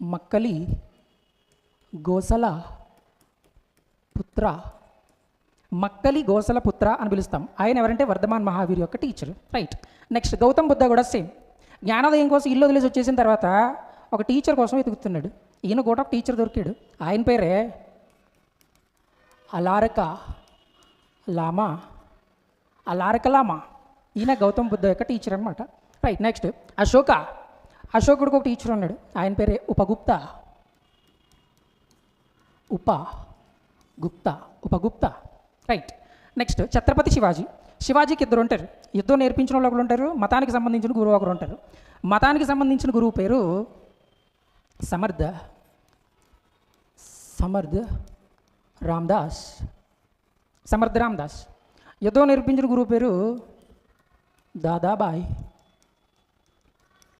మక్కలి గోసల పుత్ర. మక్కలి గోసల పుత్ర అని పిలుస్తాం. ఆయన ఎవరంటే వర్ధమాన్ మహావీర్ యొక్క teacher. Right. Next Gautam Buddha కూడా సేమ్. జ్ఞానోదయం కోసం ఇల్లు వదిలేసి వచ్చేసిన తర్వాత ఒక టీచర్ కోసం వెతుకుతున్నాడు. ఈయన కూడా ఒక టీచర్ దొరికాడు. ఆయన పేరే అలారక లామా. అలారక లామా. ఈయన గౌతమ్ బుద్ధ యొక్క టీచర్ అనమాట. రైట్. నెక్స్ట్ అశోకుడికి ఒక టీచర్ ఉన్నాడు. ఆయన పేరే ఉపగుప్త. ఉపగుప్త. రైట్. నెక్స్ట్ ఛత్రపతి శివాజీకి ఇద్దరు ఉంటారు. యుద్ధం నేర్పించిన వాళ్ళు ఒకరు ఉంటారు, మతానికి సంబంధించిన గురువు ఒకరు ఉంటారు. మతానికి సంబంధించిన గురువు పేరు సమర్థ్ రామ్దాస్. యుద్ధం నేర్పించిన గురువు పేరు దాదాబాయ్.